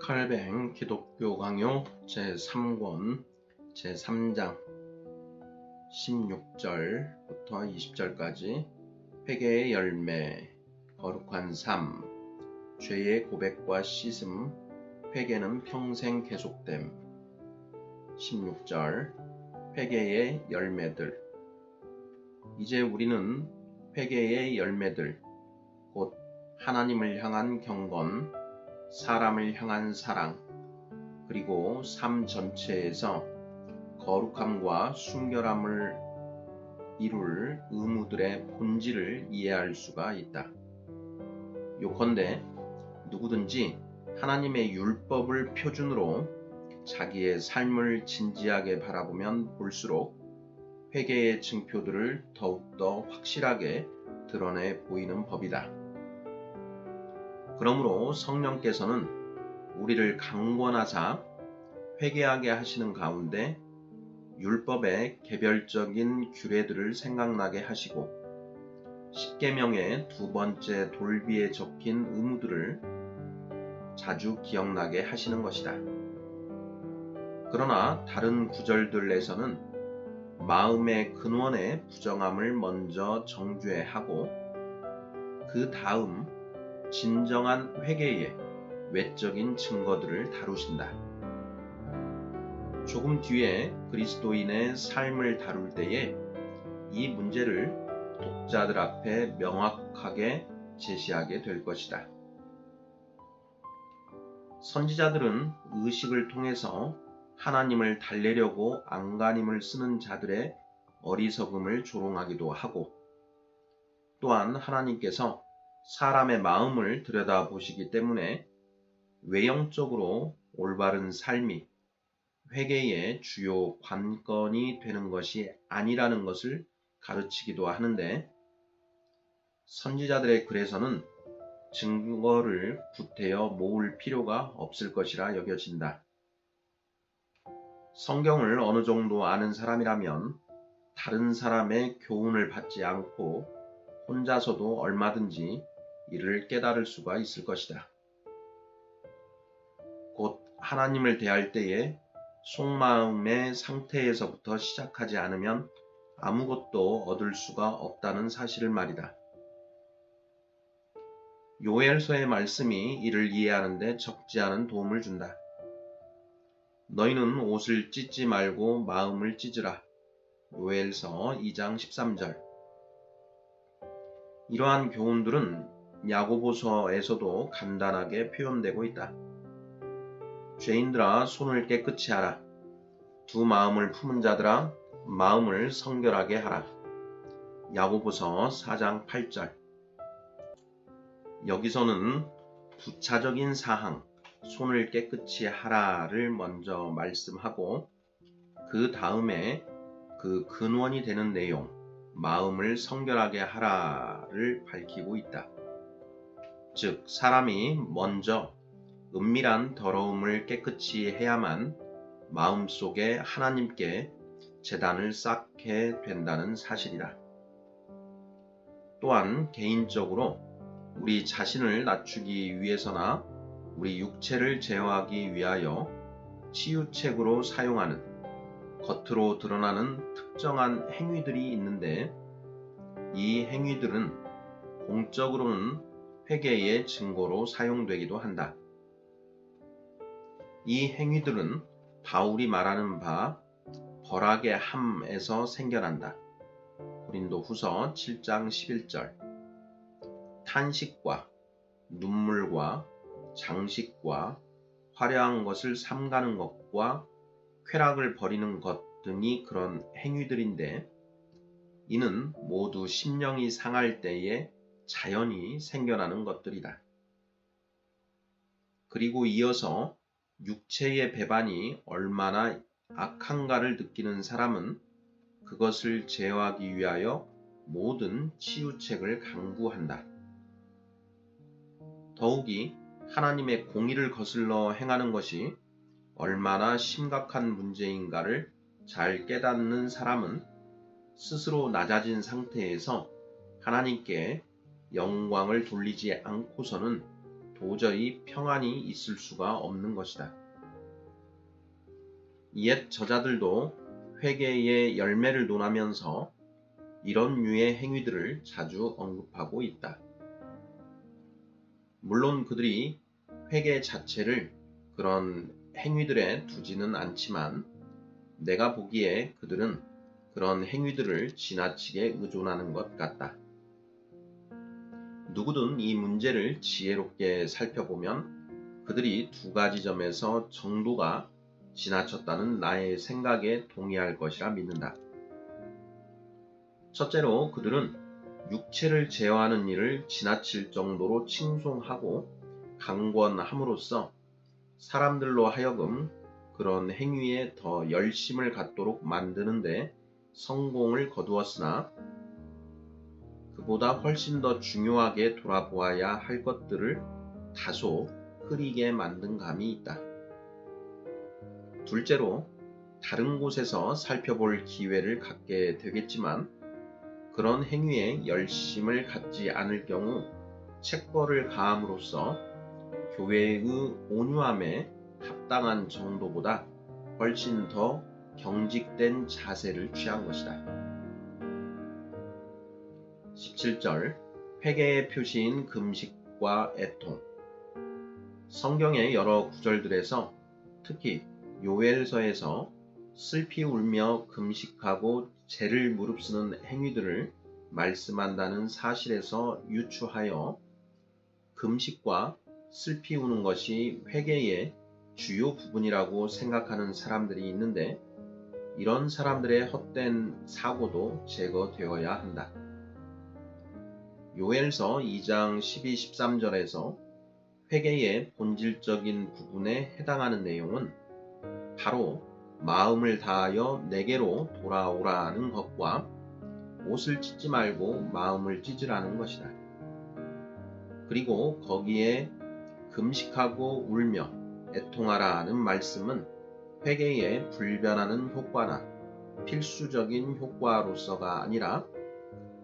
칼뱅 기독교 강요 제3권 제3장 16절부터 20절까지 회개의 열매, 거룩한 삶, 죄의 고백과 씻음, 회개는 평생 계속됨. 16절 회개의 열매들. 이제 우리는 회개의 열매들, 곧 하나님을 향한 경건, 사람을 향한 사랑, 그리고 삶 전체에서 거룩함과 순결함을 이룰 의무들의 본질을 이해할 수가 있다. 요컨대 누구든지 하나님의 율법을 표준으로 자기의 삶을 진지하게 바라보면 볼수록 회개의 증표들을 더욱더 확실하게 드러내 보이는 법이다. 그러므로 성령께서는 우리를 강권하사 회개하게 하시는 가운데 율법의 개별적인 규례들을 생각나게 하시고 십계명의 두 번째 돌비에 적힌 의무들을 자주 기억나게 하시는 것이다. 그러나 다른 구절들에서는 마음의 근원의 부정함을 먼저 정죄하고 그 다음 진정한 회개의 외적인 증거들을 다루신다. 조금 뒤에 그리스도인의 삶을 다룰 때에 이 문제를 독자들 앞에 명확하게 제시하게 될 것이다. 선지자들은 의식을 통해서 하나님을 달래려고 안간힘을 쓰는 자들의 어리석음을 조롱하기도 하고, 또한 하나님께서 사람의 마음을 들여다보시기 때문에 외형적으로 올바른 삶이 회개의 주요 관건이 되는 것이 아니라는 것을 가르치기도 하는데, 선지자들의 글에서는 증거를 구태여 모을 필요가 없을 것이라 여겨진다. 성경을 어느 정도 아는 사람이라면 다른 사람의 교훈을 받지 않고 혼자서도 얼마든지 이를 깨달을 수가 있을 것이다. 곧 하나님을 대할 때에 속마음의 상태에서부터 시작하지 않으면 아무것도 얻을 수가 없다는 사실을 말이다. 요엘서의 말씀이 이를 이해하는 데 적지 않은 도움을 준다. 너희는 옷을 찢지 말고 마음을 찢으라. 요엘서 2장 13절. 이러한 교훈들은 야고보서에서도 간단하게 표현되고 있다. 죄인들아, 손을 깨끗이 하라. 두 마음을 품은 자들아, 마음을 성결하게 하라. 야고보서 4장 8절. 여기서는 부차적인 사항, 손을 깨끗이 하라를 먼저 말씀하고 그 다음에 그 근원이 되는 내용, 마음을 성결하게 하라를 밝히고 있다. 즉, 사람이 먼저 은밀한 더러움을 깨끗이 해야만 마음속에 하나님께 제단을 쌓게 된다는 사실이다. 또한 개인적으로 우리 자신을 낮추기 위해서나 우리 육체를 제어하기 위하여 치유책으로 사용하는 겉으로 드러나는 특정한 행위들이 있는데, 이 행위들은 공적으로는 회개의 증거로 사용되기도 한다. 이 행위들은 바울이 말하는 바 벌악의 함에서 생겨난다. 고린도후서 7장 11절. 탄식과 눈물과 장식과 화려한 것을 삼가는 것과 쾌락을 버리는 것 등이 그런 행위들인데, 이는 모두 심령이 상할 때에 자연히 생겨나는 것들이다. 그리고 이어서 육체의 배반이 얼마나 악한가를 느끼는 사람은 그것을 제어하기 위하여 모든 치유책을 강구한다. 더욱이 하나님의 공의를 거슬러 행하는 것이 얼마나 심각한 문제인가를 잘 깨닫는 사람은 스스로 낮아진 상태에서 하나님께 영광을 돌리지 않고서는 도저히 평안이 있을 수가 없는 것이다. 옛 저자들도 회개의 열매를 논하면서 이런 류의 행위들을 자주 언급하고 있다. 물론 그들이 회개 자체를 그런 행위들에 두지는 않지만 내가 보기에 그들은 그런 행위들을 지나치게 의존하는 것 같다. 누구든 이 문제를 지혜롭게 살펴보면 그들이 두 가지 점에서 정도가 지나쳤다는 나의 생각에 동의할 것이라 믿는다. 첫째로 그들은 육체를 제어하는 일을 지나칠 정도로 칭송하고 강권함으로써 사람들로 하여금 그런 행위에 더 열심을 갖도록 만드는데 성공을 거두었으나 그보다 훨씬 더 중요하게 돌아보아야 할 것들을 다소 흐리게 만든 감이 있다. 둘째로 다른 곳에서 살펴볼 기회를 갖게 되겠지만 그런 행위에 열심을 갖지 않을 경우 책벌을 가함으로써 교회의 온유함에 합당한 정도보다 훨씬 더 경직된 자세를 취한 것이다. 17절 회개의 표시인 금식과 애통. 성경의 여러 구절들에서 특히 요엘서에서 슬피 울며 금식하고 죄를 무릅쓰는 행위들을 말씀한다는 사실에서 유추하여 금식과 슬피 우는 것이 회개의 주요 부분이라고 생각하는 사람들이 있는데 이런 사람들의 헛된 사고도 제거되어야 한다. 요엘서 2장 12, 13절에서 회개의 본질적인 부분에 해당하는 내용은 바로 마음을 다하여 내게로 돌아오라는 것과 옷을 찢지 말고 마음을 찢으라는 것이다. 그리고 거기에 금식하고 울며 애통하라는 말씀은 회개에 불변하는 효과나 필수적인 효과로서가 아니라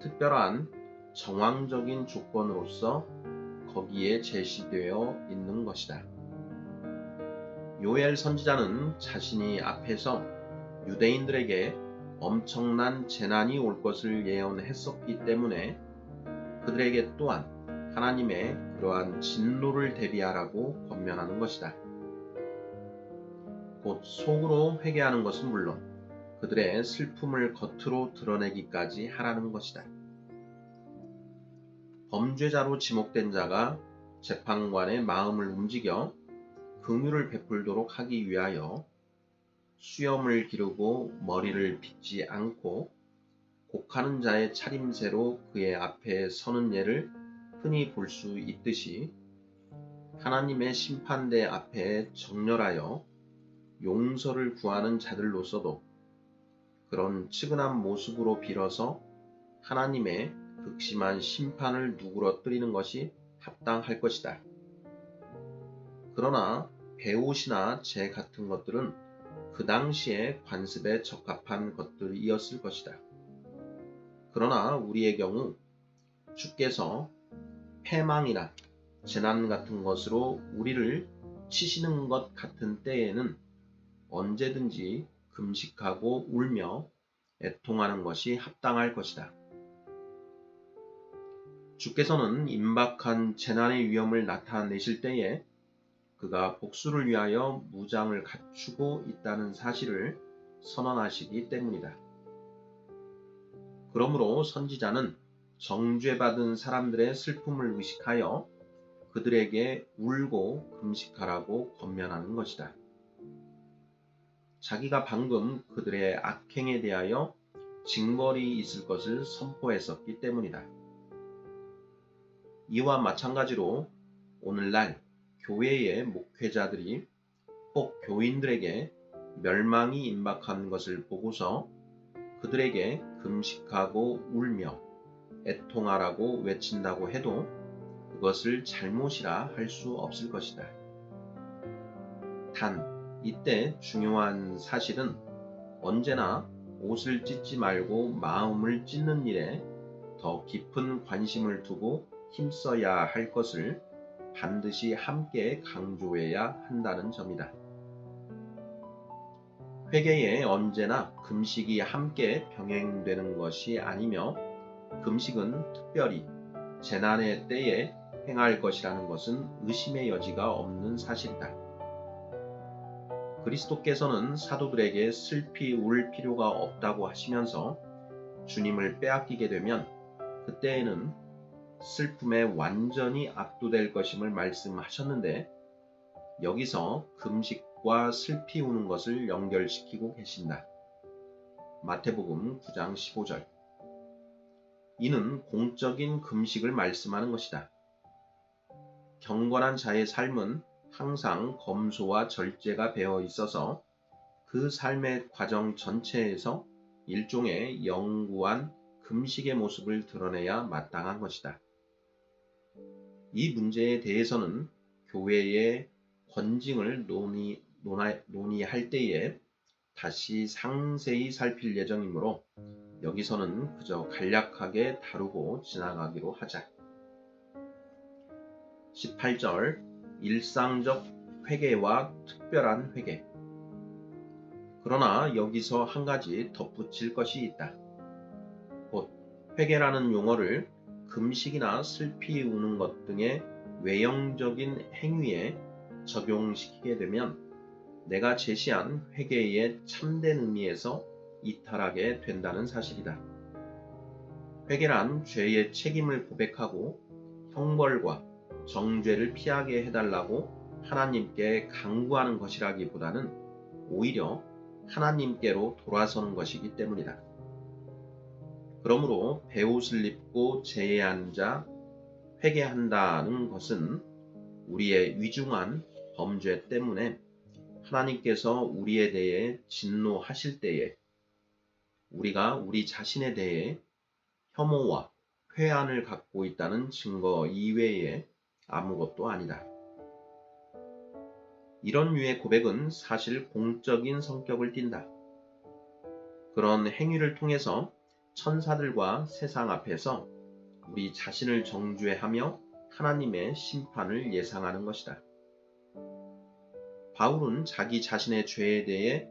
특별한 정황적인 조건으로서 거기에 제시되어 있는 것이다. 요엘 선지자는 자신이 앞에서 유대인들에게 엄청난 재난이 올 것을 예언했었기 때문에 그들에게 또한 하나님의 그러한 진노를 대비하라고 권면하는 것이다. 곧 속으로 회개하는 것은 물론 그들의 슬픔을 겉으로 드러내기까지 하라는 것이다. 범죄자로 지목된 자가 재판관의 마음을 움직여 긍휼을 베풀도록 하기 위하여 수염을 기르고 머리를 빗지 않고 곡하는 자의 차림새로 그의 앞에 서는 예를 흔히 볼 수 있듯이 하나님의 심판대 앞에 정렬하여 용서를 구하는 자들로서도 그런 측은한 모습으로 빌어서 하나님의 극심한 심판을 누그러뜨리는 것이 합당할 것이다. 그러나 배옷이나 재 같은 것들은 그 당시에 관습에 적합한 것들이었을 것이다. 그러나 우리의 경우 주께서 패망이나 재난 같은 것으로 우리를 치시는 것 같은 때에는 언제든지 금식하고 울며 애통하는 것이 합당할 것이다. 주께서는 임박한 재난의 위험을 나타내실 때에 그가 복수를 위하여 무장을 갖추고 있다는 사실을 선언하시기 때문이다. 그러므로 선지자는 정죄받은 사람들의 슬픔을 의식하여 그들에게 울고 금식하라고 권면하는 것이다. 자기가 방금 그들의 악행에 대하여 징벌이 있을 것을 선포했었기 때문이다. 이와 마찬가지로 오늘날 교회의 목회자들이 혹 교인들에게 멸망이 임박한 것을 보고서 그들에게 금식하고 울며 애통하라고 외친다고 해도 그것을 잘못이라 할 수 없을 것이다. 단 이때 중요한 사실은 언제나 옷을 찢지 말고 마음을 찢는 일에 더 깊은 관심을 두고 힘써야 할 것을 반드시 함께 강조해야 한다는 점이다. 회개에 언제나 금식이 함께 병행되는 것이 아니며 금식은 특별히 재난의 때에 행할 것이라는 것은 의심의 여지가 없는 사실이다. 그리스도께서는 사도들에게 슬피 울 필요가 없다고 하시면서 주님을 빼앗기게 되면 그때에는 슬픔에 완전히 압도될 것임을 말씀하셨는데 여기서 금식과 슬피 우는 것을 연결시키고 계신다. 마태복음 9장 15절. 이는 공적인 금식을 말씀하는 것이다. 경건한 자의 삶은 항상 검소와 절제가 배어 있어서 그 삶의 과정 전체에서 일종의 영구한 금식의 모습을 드러내야 마땅한 것이다. 이 문제에 대해서는 교회의 권징을 논의할 때에 다시 상세히 살필 예정이므로 여기서는 그저 간략하게 다루고 지나가기로 하자. 18절 일상적 회개와 특별한 회개. 그러나 여기서 한 가지 덧붙일 것이 있다. 곧 회개라는 용어를 금식이나 슬피 우는 것 등의 외형적인 행위에 적용시키게 되면 내가 제시한 회개의 참된 의미에서 이탈하게 된다는 사실이다. 회개란 죄의 책임을 고백하고 형벌과 정죄를 피하게 해달라고 하나님께 간구하는 것이라기보다는 오히려 하나님께로 돌아서는 것이기 때문이다. 그러므로 베옷을 입고 제에 앉아 회개한다는 것은 우리의 위중한 범죄 때문에 하나님께서 우리에 대해 진노하실 때에 우리가 우리 자신에 대해 혐오와 회한을 갖고 있다는 증거 이외에 아무것도 아니다. 이런 류의 고백은 사실 공적인 성격을 띈다. 그런 행위를 통해서 천사들과 세상 앞에서 우리 자신을 정죄하며 하나님의 심판을 예상하는 것이다. 바울은 자기 자신의 죄에 대해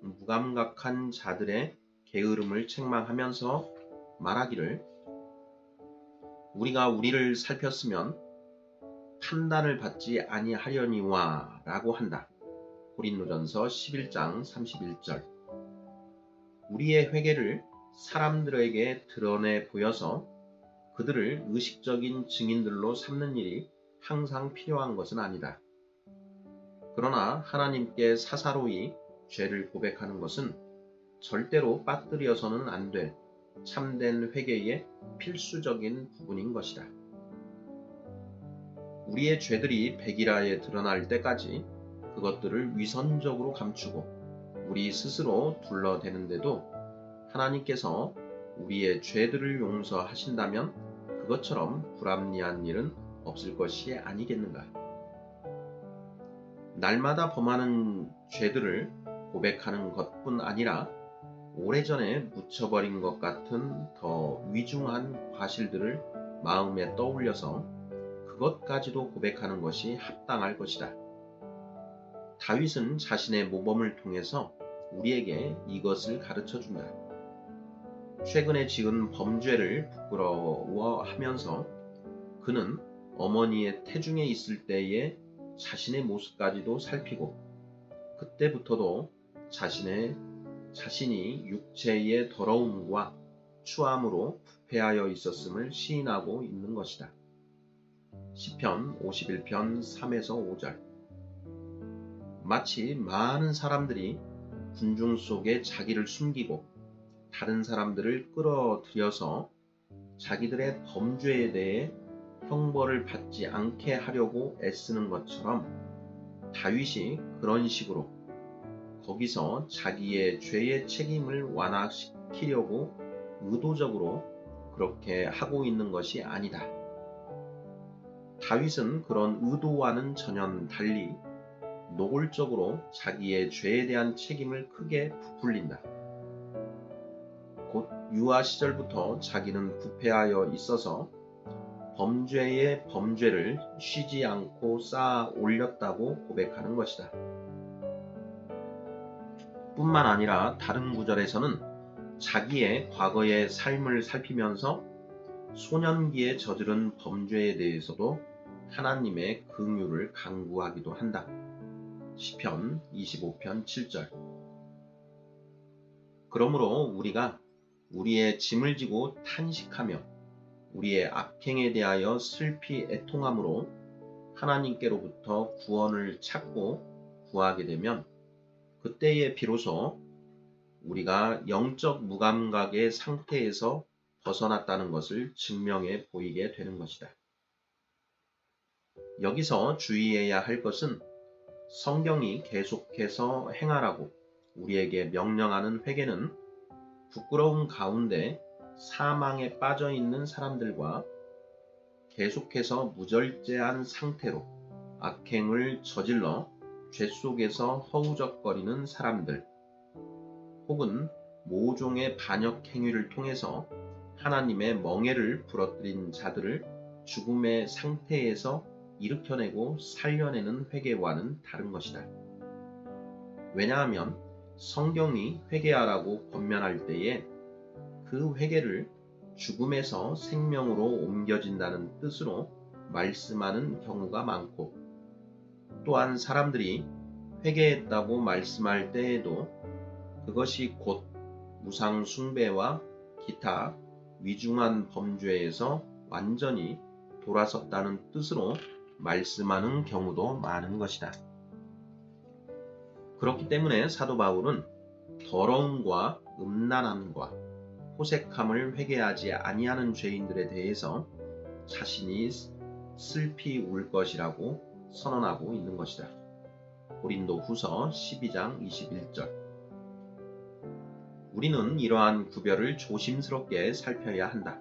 무감각한 자들의 게으름을 책망하면서 말하기를 우리가 우리를 살폈으면 판단을 받지 아니하려니와 라고 한다. 고린도전서 11장 31절. 우리의 회개를 사람들에게 드러내 보여서 그들을 의식적인 증인들로 삼는 일이 항상 필요한 것은 아니다. 그러나 하나님께 사사로이 죄를 고백하는 것은 절대로 빠뜨려서는 안 될 참된 회개의 필수적인 부분인 것이다. 우리의 죄들이 백일하에 드러날 때까지 그것들을 위선적으로 감추고 우리 스스로 둘러대는데도 하나님께서 우리의 죄들을 용서하신다면 그것처럼 불합리한 일은 없을 것이 아니겠는가. 날마다 범하는 죄들을 고백하는 것뿐 아니라 오래전에 묻혀버린 것 같은 더 위중한 과실들을 마음에 떠올려서 그것까지도 고백하는 것이 합당할 것이다. 다윗은 자신의 모범을 통해서 우리에게 이것을 가르쳐준다. 최근에 지은 범죄를 부끄러워하면서 그는 어머니의 태중에 있을 때의 자신의 모습까지도 살피고 그때부터도 자신이 육체의 더러움과 추함으로 부패하여 있었음을 시인하고 있는 것이다. 시편 51편 3에서 5절. 마치 많은 사람들이 군중 속에 자기를 숨기고 다른 사람들을 끌어들여서 자기들의 범죄에 대해 형벌을 받지 않게 하려고 애쓰는 것처럼 다윗이 그런 식으로 거기서 자기의 죄의 책임을 완화시키려고 의도적으로 그렇게 하고 있는 것이 아니다. 다윗은 그런 의도와는 전혀 달리 노골적으로 자기의 죄에 대한 책임을 크게 부풀린다. 곧 유아 시절부터 자기는 부패하여 있어서 범죄의 범죄를 쉬지 않고 쌓아 올렸다고 고백하는 것이다. 뿐만 아니라 다른 구절에서는 자기의 과거의 삶을 살피면서 소년기에 저지른 범죄에 대해서도 하나님의 긍휼을 간구하기도 한다. 시편 25편 7절. 그러므로 우리가 우리의 짐을 지고 탄식하며 우리의 악행에 대하여 슬피 애통함으로 하나님께로부터 구원을 찾고 구하게 되면 그때에 비로소 우리가 영적 무감각의 상태에서 벗어났다는 것을 증명해 보이게 되는 것이다. 여기서 주의해야 할 것은 성경이 계속해서 행하라고 우리에게 명령하는 회개는 부끄러움 가운데 사망에 빠져 있는 사람들과 계속해서 무절제한 상태로 악행을 저질러 죄 속에서 허우적거리는 사람들, 혹은 모종의 반역 행위를 통해서 하나님의 멍에를 부러뜨린 자들을 죽음의 상태에서 일으켜내고 살려내는 회개와는 다른 것이다. 왜냐하면 성경이 회개하라고 권면할 때에 그 회개를 죽음에서 생명으로 옮겨진다는 뜻으로 말씀하는 경우가 많고, 또한 사람들이 회개했다고 말씀할 때에도 그것이 곧 우상 숭배와 기타 위중한 범죄에서 완전히 돌아섰다는 뜻으로 말씀하는 경우도 많은 것이다. 그렇기 때문에 사도 바울은 더러움과 음란함과 호색함을 회개하지 아니하는 죄인들에 대해서 자신이 슬피 울 것이라고 선언하고 있는 것이다. 고린도 후서 12장 21절. 우리는 이러한 구별을 조심스럽게 살펴야 한다.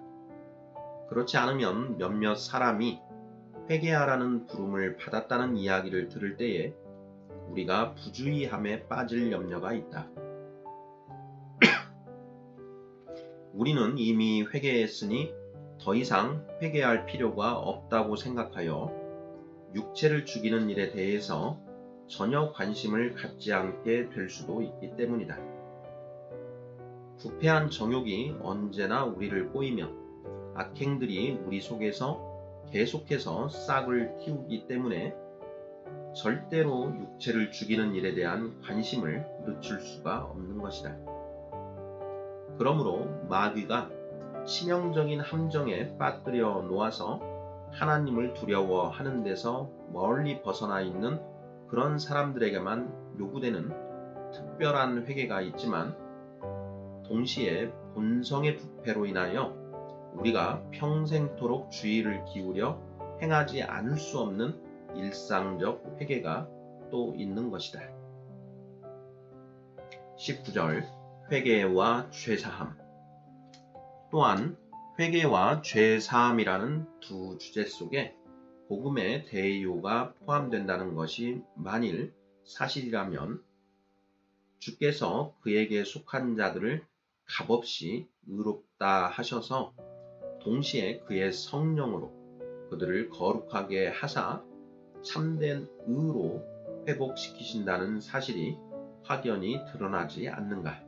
그렇지 않으면 몇몇 사람이 회개하라는 부름을 받았다는 이야기를 들을 때에 우리가 부주의함에 빠질 염려가 있다. 우리는 이미 회개했으니 더 이상 회개할 필요가 없다고 생각하여 육체를 죽이는 일에 대해서 전혀 관심을 갖지 않게 될 수도 있기 때문이다. 부패한 정욕이 언제나 우리를 꼬이며 악행들이 우리 속에서 계속해서 싹을 틔우기 때문에 절대로 육체를 죽이는 일에 대한 관심을 늦출 수가 없는 것이다. 그러므로 마귀가 치명적인 함정에 빠뜨려 놓아서 하나님을 두려워하는 데서 멀리 벗어나 있는 그런 사람들에게만 요구되는 특별한 회개가 있지만, 동시에 본성의 부패로 인하여 우리가 평생토록 주의를 기울여 행하지 않을 수 없는 일상적 회개가 또 있는 것이다. 19절 회개와 죄사함. 또한 회개와 죄사함이라는 두 주제 속에 복음의 대요가 포함된다는 것이 만일 사실이라면 주께서 그에게 속한 자들을 값없이 의롭다 하셔서 동시에 그의 성령으로 그들을 거룩하게 하사 참된 의로 회복시키신다는 사실이 확연히 드러나지 않는가.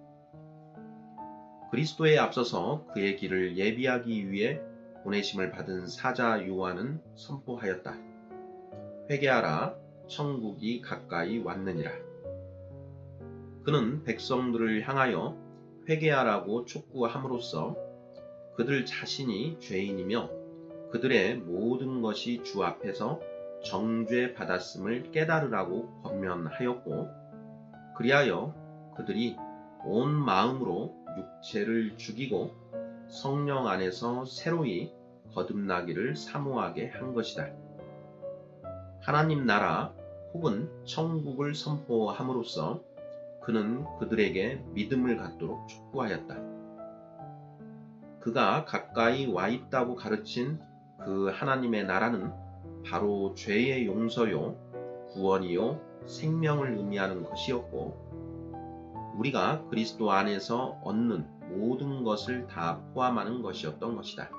그리스도에 앞서서 그의 길을 예비하기 위해 보내심을 받은 사자 요한은 선포하였다. 회개하라, 천국이 가까이 왔느니라. 그는 백성들을 향하여 회개하라고 촉구함으로써 그들 자신이 죄인이며 그들의 모든 것이 주 앞에서 정죄받았음을 깨달으라고 권면하였고, 그리하여 그들이 온 마음으로 육체를 죽이고 성령 안에서 새로이 거듭나기를 사모하게 한 것이다. 하나님 나라 혹은 천국을 선포함으로써 그는 그들에게 믿음을 갖도록 촉구하였다. 그가 가까이 와 있다고 가르친 그 하나님의 나라는 바로 죄의 용서요, 구원이요, 생명을 의미하는 것이었고, 우리가 그리스도 안에서 얻는 모든 것을 다 포함하는 것이었던 것이다.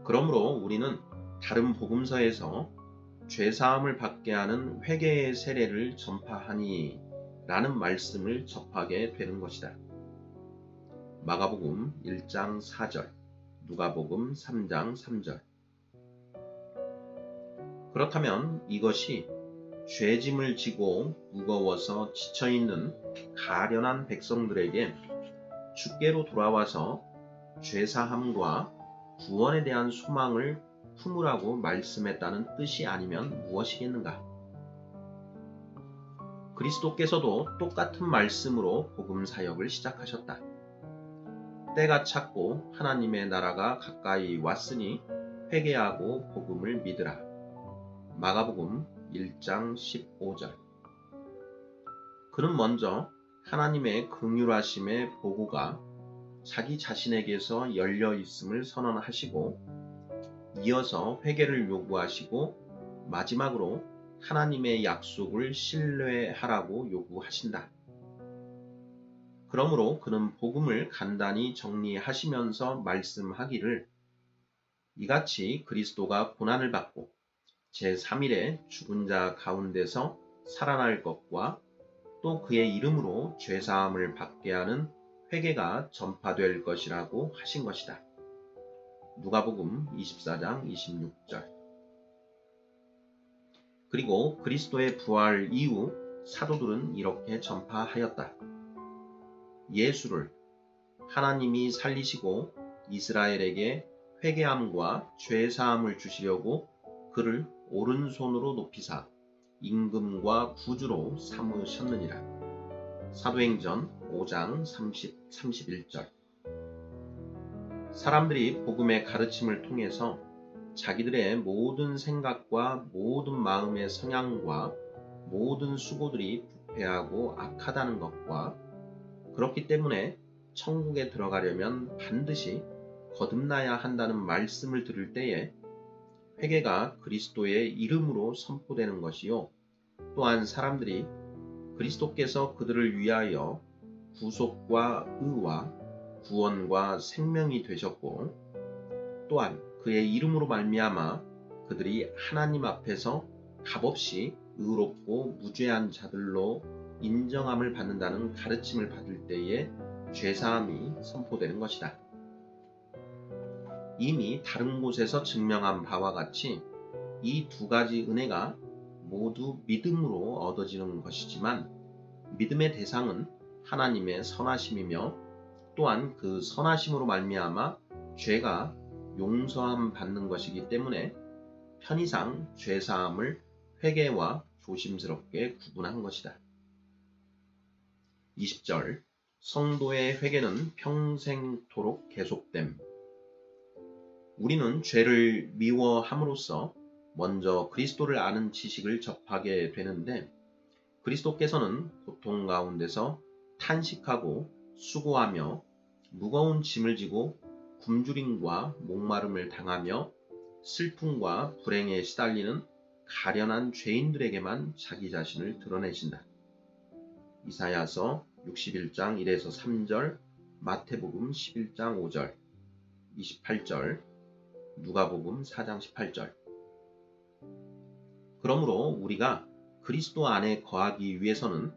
그러므로 우리는 다른 복음서에서 죄사함을 받게 하는 회개의 세례를 전파하니 라는 말씀을 접하게 되는 것이다. 마가복음 1장 4절, 누가복음 3장 3절. 그렇다면 이것이 죄짐을 지고 무거워서 지쳐있는 가련한 백성들에게 주께로 돌아와서 죄사함과 구원에 대한 소망을 품으라고 말씀했다는 뜻이 아니면 무엇이겠는가? 그리스도께서도 똑같은 말씀으로 복음 사역을 시작하셨다. 때가 찼고 하나님의 나라가 가까이 왔으니 회개하고 복음을 믿으라. 마가복음 1장 15절. 그는 먼저 하나님의 긍휼하심의 보고가 자기 자신에게서 열려 있음을 선언하시고, 이어서 회개를 요구하시고, 마지막으로 하나님의 약속을 신뢰하라고 요구하신다. 그러므로 그는 복음을 간단히 정리하시면서 말씀하기를, 이같이 그리스도가 고난을 받고 제3일에 죽은 자 가운데서 살아날 것과 또 그의 이름으로 죄사함을 받게 하는 회개가 전파될 것이라고 하신 것이다. 누가복음 24장 26절. 그리고 그리스도의 부활 이후 사도들은 이렇게 전파하였다. 예수를 하나님이 살리시고 이스라엘에게 회개함과 죄사함을 주시려고 그를 오른손으로 높이사 임금과 구주로 삼으셨느니라. 사도행전 5장 31절. 사람들이 복음의 가르침을 통해서 자기들의 모든 생각과 모든 마음의 성향과 모든 수고들이 부패하고 악하다는 것과, 그렇기 때문에 천국에 들어가려면 반드시 거듭나야 한다는 말씀을 들을 때에 회개가 그리스도의 이름으로 선포되는 것이요, 또한 사람들이 그리스도께서 그들을 위하여 구속과 의와 구원과 생명이 되셨고, 또한 그의 이름으로 말미암아 그들이 하나님 앞에서 값없이 의롭고 무죄한 자들로 인정함을 받는다는 가르침을 받을 때에 죄사함이 선포되는 것이다. 이미 다른 곳에서 증명한 바와 같이 이 두 가지 은혜가 모두 믿음으로 얻어지는 것이지만, 믿음의 대상은 하나님의 선하심이며, 또한 그 선하심으로 말미암아 죄가 용서함 받는 것이기 때문에 편의상 죄사함을 회개와 조심스럽게 구분한 것이다. 20절. 성도의 회개는 평생토록 계속됨. 우리는 죄를 미워함으로써 먼저 그리스도를 아는 지식을 접하게 되는데, 그리스도께서는 고통 가운데서 탄식하고 수고하며 무거운 짐을 지고 굶주림과 목마름을 당하며 슬픔과 불행에 시달리는 가련한 죄인들에게만 자기 자신을 드러내신다. 이사야서 61장 1에서 3절, 마태복음 11장 5절, 28절, 누가복음 4장 18절. 그러므로 우리가 그리스도 안에 거하기 위해서는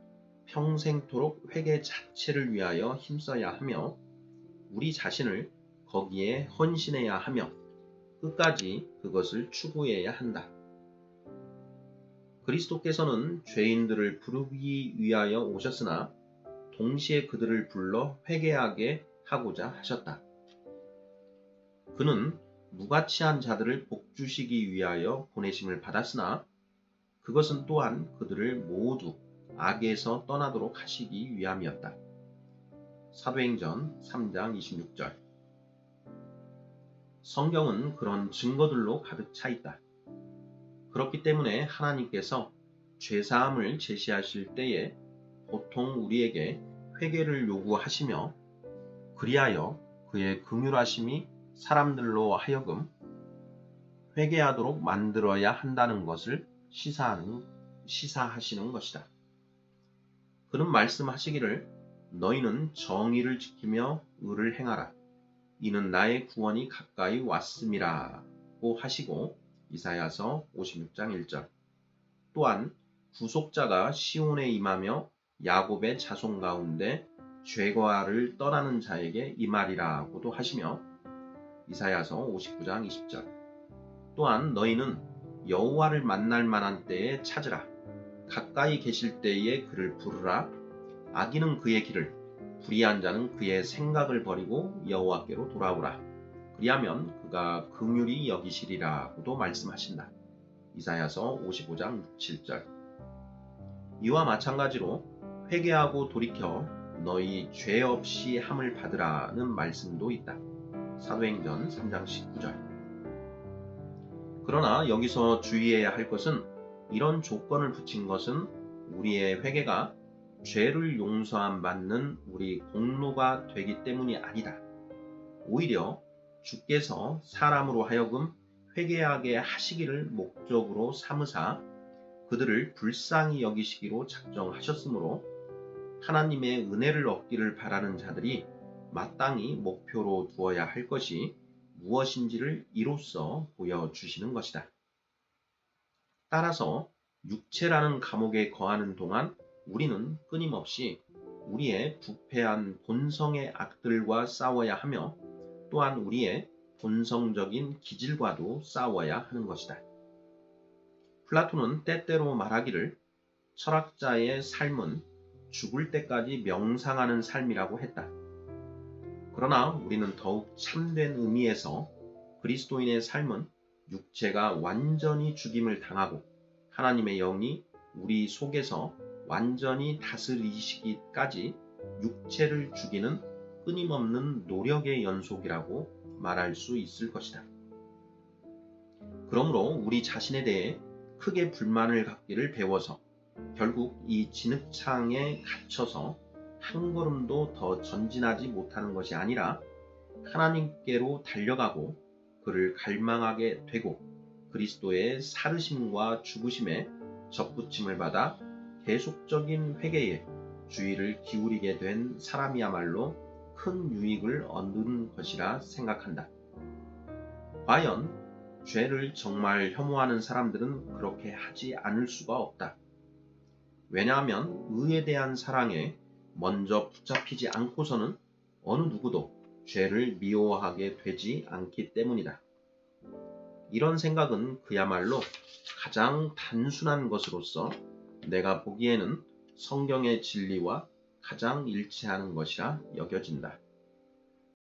평생토록 회개 자체를 위하여 힘써야 하며, 우리 자신을 거기에 헌신해야 하며 끝까지 그것을 추구해야 한다. 그리스도께서는 죄인들을 부르기 위하여 오셨으나 동시에 그들을 불러 회개하게 하고자 하셨다. 그는 무가치한 자들을 복주시기 위하여 보내심을 받았으나 그것은 또한 그들을 모두 악에서 떠나도록 하시기 위함이었다. 사도행전 3장 26절. 성경은 그런 증거들로 가득 차 있다. 그렇기 때문에 하나님께서 죄사함을 제시하실 때에 보통 우리에게 회개를 요구하시며, 그리하여 그의 긍휼하심이 사람들로 하여금 회개하도록 만들어야 한다는 것을 시사하시는 것이다. 그는 말씀하시기를, 너희는 정의를 지키며 의를 행하라. 이는 나의 구원이 가까이 왔음이라고 하시고 이사야서 56장 1절. 또한 구속자가 시온에 임하며 야곱의 자손 가운데 죄과를 떠나는 자에게 임하리라고도 하시며 이사야서 59장 20절. 또한 너희는 여호와를 만날 만한 때에 찾으라. 가까이 계실 때에 그를 부르라. 악인은 그의 길을, 불의한 자는 그의 생각을 버리고 여호와께로 돌아오라. 그리하면 그가 긍휼히 여기시리라고도 말씀하신다. 이사야서 55장 6, 7절. 이와 마찬가지로 회개하고 돌이켜 너희 죄 없이 함을 받으라는 말씀도 있다. 사도행전 3장 19절. 그러나 여기서 주의해야 할 것은 이런 조건을 붙인 것은 우리의 회개가 죄를 용서함 받는 우리 공로가 되기 때문이 아니다. 오히려 주께서 사람으로 하여금 회개하게 하시기를 목적으로 삼으사 그들을 불쌍히 여기시기로 작정하셨으므로 하나님의 은혜를 얻기를 바라는 자들이 마땅히 목표로 두어야 할 것이 무엇인지를 이로써 보여주시는 것이다. 따라서 육체라는 감옥에 거하는 동안 우리는 끊임없이 우리의 부패한 본성의 악들과 싸워야 하며 또한 우리의 본성적인 기질과도 싸워야 하는 것이다. 플라톤은 때때로 말하기를 철학자의 삶은 죽을 때까지 명상하는 삶이라고 했다. 그러나 우리는 더욱 참된 의미에서 그리스도인의 삶은 육체가 완전히 죽임을 당하고 하나님의 영이 우리 속에서 완전히 다스리시기까지 육체를 죽이는 끊임없는 노력의 연속이라고 말할 수 있을 것이다. 그러므로 우리 자신에 대해 크게 불만을 갖기를 배워서 결국 이 진흙창에 갇혀서 한 걸음도 더 전진하지 못하는 것이 아니라 하나님께로 달려가고 그를 갈망하게 되고 그리스도의 살으심과 죽으심에 접붙임을 받아 계속적인 회개에 주의를 기울이게 된 사람이야말로 큰 유익을 얻는 것이라 생각한다. 과연 죄를 정말 혐오하는 사람들은 그렇게 하지 않을 수가 없다. 왜냐하면 의에 대한 사랑에 먼저 붙잡히지 않고서는 어느 누구도 죄를 미워하게 되지 않기 때문이다. 이런 생각은 그야말로 가장 단순한 것으로서 내가 보기에는 성경의 진리와 가장 일치하는 것이라 여겨진다.